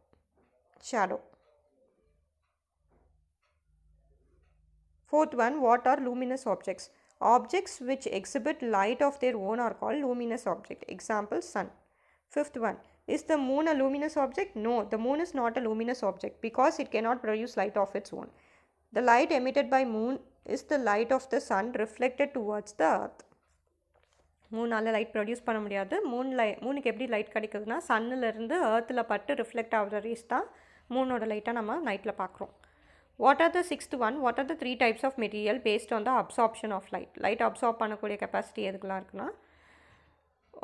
shadow. Fourth one, what are luminous objects? Objects which exhibit light of their own are called luminous object. Example, sun. Fifth one, is the moon a luminous object? No, the moon is not a luminous object because it cannot produce light of its own. The light emitted by moon is the light of the sun reflected towards the earth. மூணால் light produce பண்ண முடியாது. மூணுக்கு எப்படி light கிடைக்குதுன்னா, சன்னிலேருந்து ஏர்த்தில் பட்டு reflect ஆகிற race தான் மூணோட லைட்டாக நம்ம நைட்டில் பார்க்குறோம். What are the sixth one? What are the 3 types of material based on the absorption of light? Light absorb பண்ணக்கூடிய கெப்பாசிட்டி எதுக்கெல்லாம் இருக்குன்னா,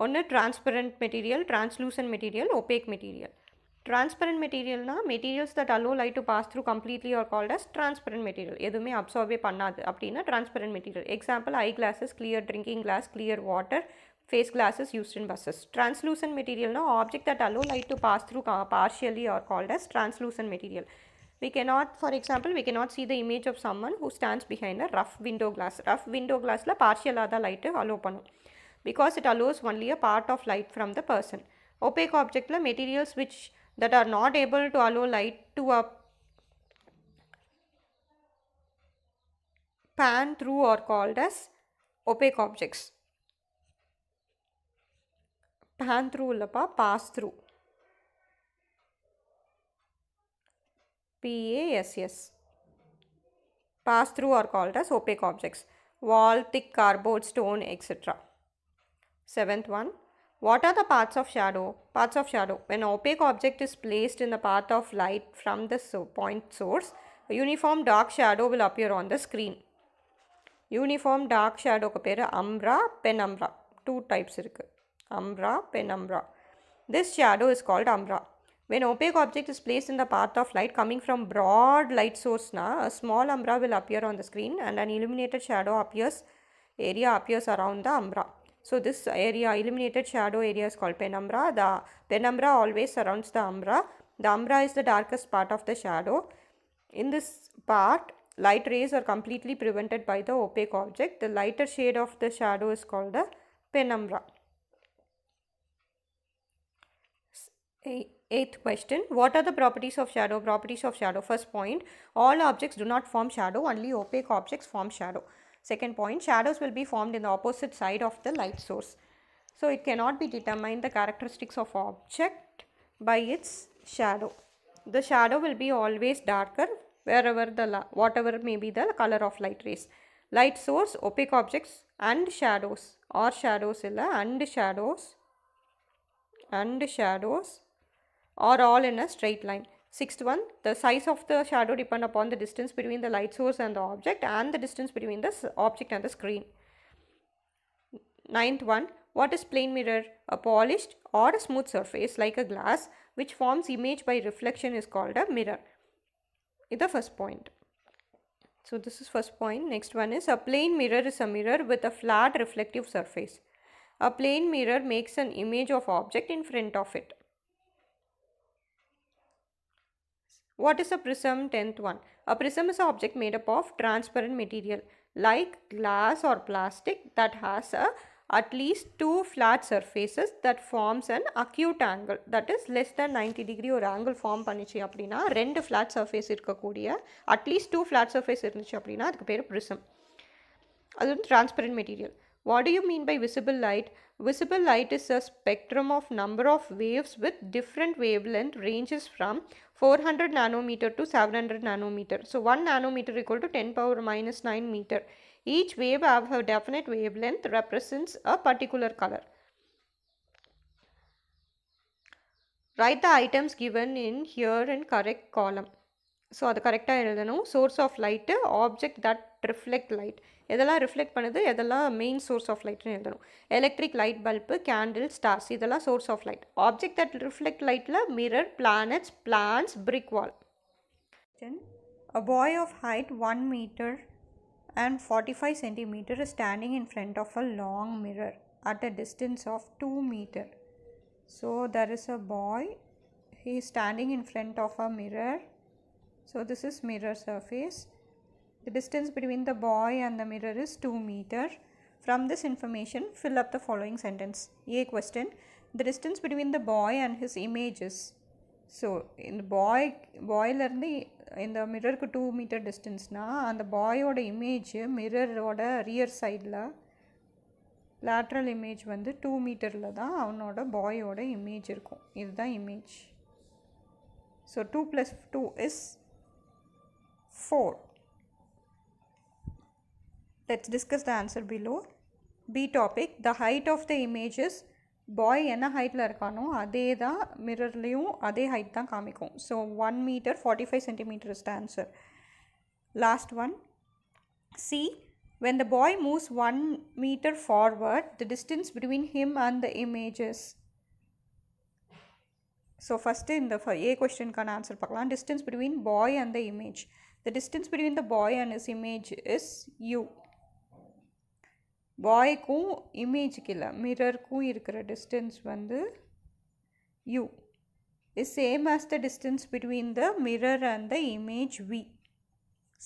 ஒன்று transparent material, translucent material, opaque material. Transparent மெட்டீரியல்னா materials that allow light to pass through completely are called as transparent material. எதுவுமே அப்சார்பே பண்ணாது அப்படின்னா transparent material. Example, eye glasses, clear drinking glass, clear water, face glasses used in buses. Translucent மெட்டீரியல்னா object that allow light to pass through partially are called as translucent material. We cannot, for example, we cannot see the image of someone who stands behind a rough window glass. Rough window glassல partial ஆக light allow பண்ணும் because it allows only a part of light from the person. Opaque objectல materials which that are not able to allow light to pan through are called as opaque objects. Pan through இல்லப்பா, pass through. PASS. Pass through are called as opaque objects. Wall, thick cardboard, stone, etc. Seventh one, what are the paths of shadow? Paths of shadow. When an opaque object is placed in the path of light from the point source, a uniform dark shadow will appear on the screen. Uniform dark shadow ku peru umbra, penumbra. 2 types irukku. Umbra, penumbra. This shadow is called umbra. When opaque object is placed in the path of light coming from broad light source, a small umbra will appear on the screen and an illuminated shadow appears around the umbra. So this area, illuminated shadow area, is called penumbra. The penumbra always surrounds the umbra. The umbra is the darkest part of the shadow. In this part, light rays are completely prevented by the opaque object. The lighter shade of the shadow is called the penumbra. Eighth question, what are the properties of shadow? Properties of shadow. First point, all objects do not form shadow, only opaque objects form shadow. Second point, shadows will be formed in the opposite side of the light source. So it cannot be determined the characteristics of object by its shadow. The shadow will be always darker wherever whatever may be the color of light rays. Light source, opaque objects and shadows, or shadows illa and shadows or all in a straight line. Sixth one, the size of the shadow depend upon the distance between the light source and the object and the distance between the object and the screen. Ninth one, what is plane mirror? A polished or a smooth surface like a glass which forms image by reflection is called a mirror. This is the first point. So this is first point. Next one is a plane mirror is a mirror with a flat reflective surface. A plane mirror makes an image of object in front of it. What is a prism? 10th one. A prism is an object made up of transparent material like glass or plastic that has at least two flat surfaces that forms an acute angle, that is less than 90 degree ஒரு angle form பண்ணிச்சு அப்படின்னா ரெண்டு flat surface இருக்கக்கூடிய at least two flat surface இருந்துச்சு அப்படின்னா அதுக்கு பேர் prism. அது வந்து transparent material. What do you mean by visible light? Visible light is a spectrum of number of waves with different wavelength ranges from 400 nanometer to 700 nanometer. So 1 nanometer equal to 10 power minus 9 meter. Each wave have a definite wavelength represents a particular color. Write the items given in here in correct column. So அது கரெக்டாக எழுதணும். Source of light, object that reflect light. எதெல்லாம் reflect பண்ணுது, எதெல்லாம் main source of லைட்னு எழுதணும். Electric light bulb, candle, stars இதெல்லாம் source of light. Object that reflect லைட்டில் mirror, planets, plants, brick wall. A boy of height 1 meter and 45 centimeter is standing in front of a long mirror at a distance of 2 meter. So there is a boy, he is standing in front of a mirror. So this is mirror surface. The distance between the boy and the mirror is 2 meter. From this information, fill up the following sentence. A question. The distance between the boy and his image is. So, in the boy in the mirror ku 2 meter distance na, and the boy oda image mirror oda rear side la lateral image வந்து 2 மீட்டரில் தான் அவனோட பாயோட image இருக்கும். இதுதான் image. So 2 + 2 is 4. Let's discuss the answer below. B topic. The height of the image is boy என்ன ஹைட்டில் இருக்கானோ அதே தான் மிரர்லேயும் அதே ஹைட் தான் காமிக்கும். So 1 meter 45 centimeter is the answer. Last one. C. When the boy moves 1 meter forward, the distance between him and the image is. So first in the A question can answer பார்க்கலாம். Distance between boy and the image. The distance between the boy and his image is U. பாய்க்கும் இமேஜுக்கு இல்லை மிரருக்கும் இருக்கிற distance வந்து U is same as the distance between the mirror and the image V.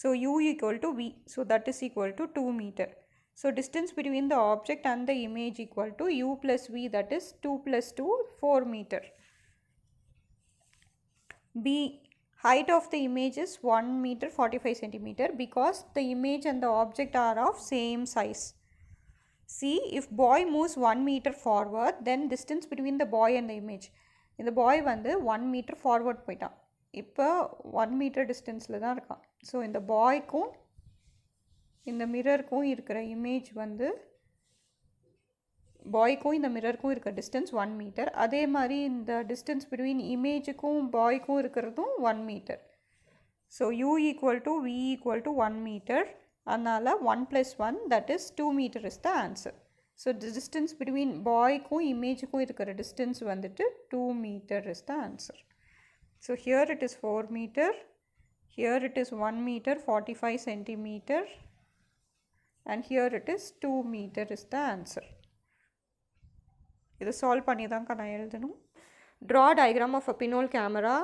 So U equal to V. So that is equal to 2 meter. So distance between the object and the image equal to U plus V, that is 2 plus 2 4 meter. B. Height of the image is 1 meter 45 centimeter because the image and the object are of same size. C. If boy moves 1 meter forward, then distance between the boy and the image. இந்த பாய் வந்து 1 meter forward போயிட்டான். இப்போ 1 meter டிஸ்டன்ஸில் தான் இருக்கான். So இந்த பாய்க்கும் இந்த மிரருக்கும் இருக்கிற இமேஜ் வந்து பாய்க்கும் இந்த மிரருக்கும் இருக்கிற டிஸ்டன்ஸ் 1 meter. அதே மாதிரி இந்த டிஸ்டன்ஸ் பிட்வீன் இமேஜுக்கும் பாய்க்கும் இருக்கிறதும் 1 meter. So U equal to V equal to 1 meter. அதனால் 1 plus 1, that is 2 meter is the answer. So the distance between பாய்க்கும் இமேஜுக்கும் இருக்கிற டிஸ்டன்ஸ் வந்துட்டு 2 meter is the answer. So here it is 4 meter, here it is 1 meter 45 centimeter, and here it is 2 meter is the answer. இதை solve பண்ணி தான் நான் எழுதணும். Draw a diagram of a pinhole camera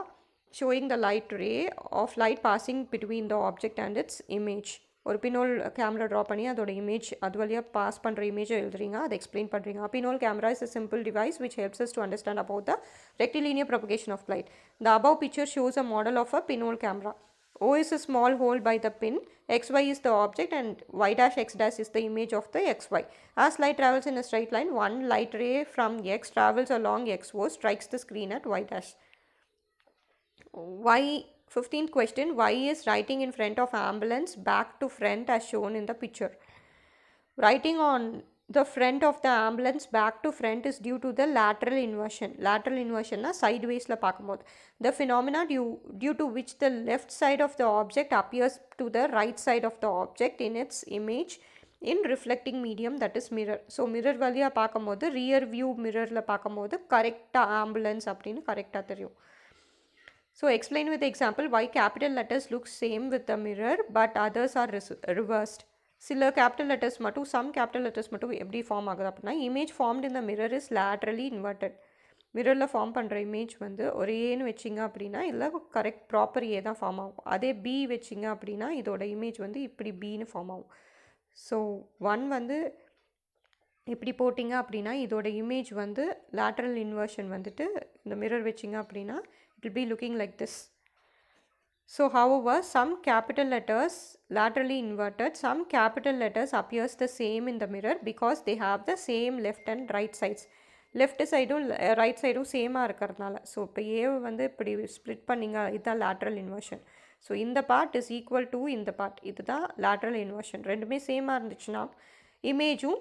showing the light ray of light passing between the object and its image. ஒரு பின்னோல் camera draw பண்ணி அதோட image அது வழியாக பாஸ் பண்ணுற இமேஜை எழுதுறீங்க, அதை எக்ஸ்பிளைன் பண்ணுறீங்க. பின்னோல் camera is a simple device which helps us to understand about the rectilinear propagation of light. The above picture shows a model of a pinhole camera. O is a small hole by the pin, XY is the object, and Y dash X dash is the image of the XY. As light travels in a straight line, one light ray from X travels along XO, strikes the screen at Y dash. 15th question. Y is writing in front of ambulance back to front as shown in the picture. Writing on the front of the ambulance back to front is due to the lateral inversion. Lateral inversion na sideways la paakumbod. The phenomena due to which the left side of the object appears to the right side of the object in its image in reflecting medium, that is mirror. So mirror valiya paakumbod rear view mirror la paakumbod correct ambulance அப்படினு கரெக்ட்டா தெரியும். So explain with the example why capital letters look same with the mirror but others are reversed. சில capital letters மட்டும் some capital letters மட்டும் எப்படி form ஆகுது அப்படின்னா image formed இந்த மிரர் இஸ் லேட்ரலி இன்வெர்டட். மிரரில் ஃபார்ம் பண்ணுற இமேஜ் வந்து ஒரு ஏன்னு வச்சிங்க அப்படின்னா இல்லை கரெக்ட் ப்ராப்பர் ஏ தான் ஃபார்ம் ஆகும். அதே பி வச்சிங்க அப்படின்னா இதோட இமேஜ் வந்து இப்படி பின்னு ஃபார்ம் ஆகும். ஸோ ஒன் வந்து இப்படி போட்டிங்க அப்படின்னா இதோட இமேஜ் வந்து லேட்ரல் இன்வர்ஷன் வந்துட்டு இந்த மிரர் வச்சிங்க அப்படின்னா it will be looking like this. So however, some capital letters laterally inverted, some capital letters appears the same in the mirror because they have the same left and right sides. Left side right side same இருக்கிறதுனால. So இப்போ ஏ வந்து இப்படி split பண்ணிங்க இதுதான் lateral inversion. So இந்த part is equal to இந்த part, இதுதான் lateral inversion. ரெண்டுமே சேமாக இருந்துச்சுன்னா இமேஜும்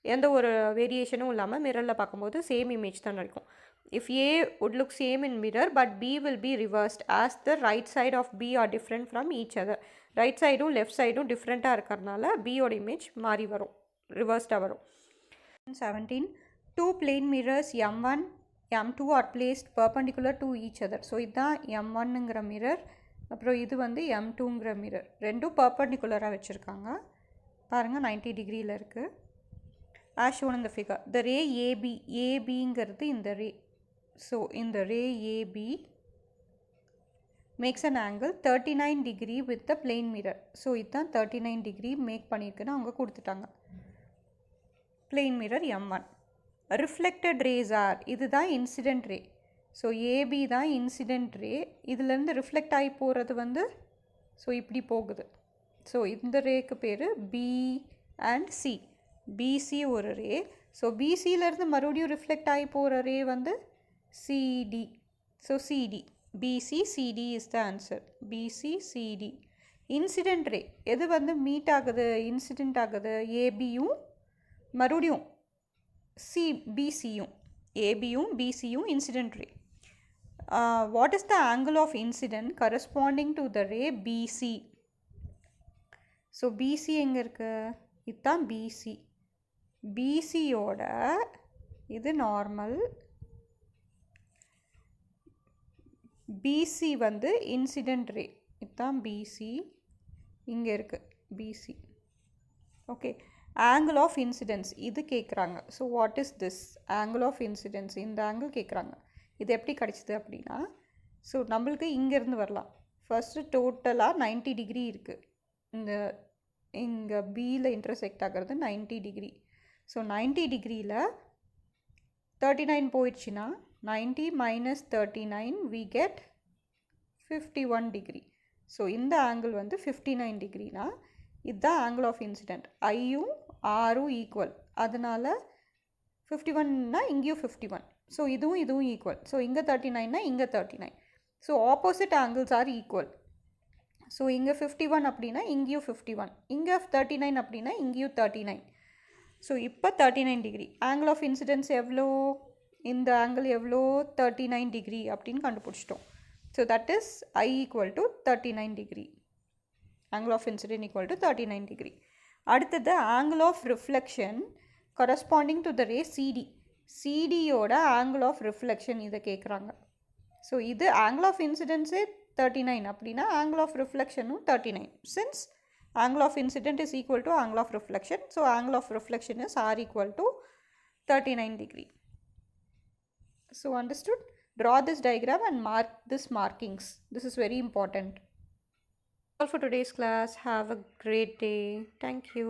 எந்த ஒரு வேரியேஷனும் இல்லாமல் மிரரில் பார்க்கும்போது சேம் இமேஜ் தான் இருக்கும். If A would look same in mirror but B will be reversed as the right side of B are different from each other. Right side left side different இருக்கிறதுனால B ஓட image மாறி வரும், ரிவர்ஸ்டாக வரும். 17. Two plane mirrors M1 M2 are placed perpendicular to each other. So இதுதான் M1ங்கிற mirror, அப்புறம் இது வந்து M2ங்கிற mirror. ரெண்டும் பர்பண்டிகுலராக வச்சுருக்காங்க. பாருங்கள் 90 டிகிரியில் இருக்குது. as shown in the figure. The ray AB, ABங்கிறது இந்த ரே. So in the ray AB makes an angle 39 degree with the plane mirror. So இதுதான் 39 degree make பண்ணியிருக்குன்னு அவங்க கொடுத்துட்டாங்க. plane mirror M1. reflected rays are, இதுதான் incident ray. So AB தான் incident ray. இதிலேருந்து reflect ஆகி போகிறது வந்து ஸோ இப்படி போகுது. ஸோ இந்த ரேக்கு பேர் B and C. BC ஒரு ரே. ஸோ பிசியிலேருந்து மறுபடியும் ரிஃப்ளெக்ட் ஆகி போகிற ரே வந்து CD. ஸோ CD, BC, CD is the answer. BC, CD. Incident ray எது வந்து மீட் ஆகுது, இன்சிடென்ட் ஆகுது, ஏபியும் மறுபடியும் பிசியும், ஏபியும் பிசியும் incident ray. What is the angle of incident corresponding to the ray BC? So BC எங்கே இருக்கு? இதுதான் பிசி. பிசியோட இது நார்மல், பிசி வந்து இன்சிடென்ட் ரே. இதுதான் பிசி, இங்கே இருக்குது BC. Okay, angle of incidence இது கேட்குறாங்க. So what is this angle of incidence? இந்த ஆங்கிள் கேட்குறாங்க. இது எப்படி கிடச்சிது அப்படின்னா, ஸோ நம்மளுக்கு இங்கேருந்து வரலாம். ஃபஸ்ட்டு டோட்டலாக 90 டிகிரி இருக்குது. இங்கே பியில் இன்டர்செக்ட் ஆகிறது 90 டிகிரி. ஸோ 90 டிகிரியில் 39 போயிடுச்சுன்னா 90 minus 39 we get 51 degree. So இந்த ஆங்கிள் வந்து 59 டிகிரினா இதுதான் ஆங்கிள் ஆஃப் இன்சிடென்ட். ஐயும் ஆரும் ஈக்குவல், அதனால் 51னா இங்கேயும் 51. ஸோ இதுவும் ஈக்குவல். ஸோ இங்கே 39னா இங்கே 39. So opposite angles R equal. So இங்கே 51 அப்படின்னா இங்கேயும் 51, இங்கே 39 அப்படின்னா இங்கேயும் 39. ஸோ இப்போ 39 டிகிரி. ஆங்கிள் ஆஃப் இன்சிடென்ஸ் எவ்வளோ? இந்த ஆங்கிள் எவ்வளோ? 39 டிகிரி அப்படின்னு கண்டுபிடிச்சிட்டோம். So that is I equal to 39 degree. Angle of incident equal to 39 degree. அடுத்தது angle of reflection corresponding to the ray CD. சிடியோட ஆங்கிள் ஆஃப் ரிஃப்ளெக்ஷன் இதை கேட்குறாங்க. ஸோ இது ஆங்கிள் ஆஃப் இன்சிடென்ஸே 39 அப்படின்னா ஆங்கிள் ஆஃப் ரிஃப்ளெக்ஷனும் 39. Since angle of incident is equal to angle of reflection, so angle of reflection is R equal to 39 degree. So understood? Draw this diagram and mark this markings. This is very important. All for today's class. Have a great day. Thank you.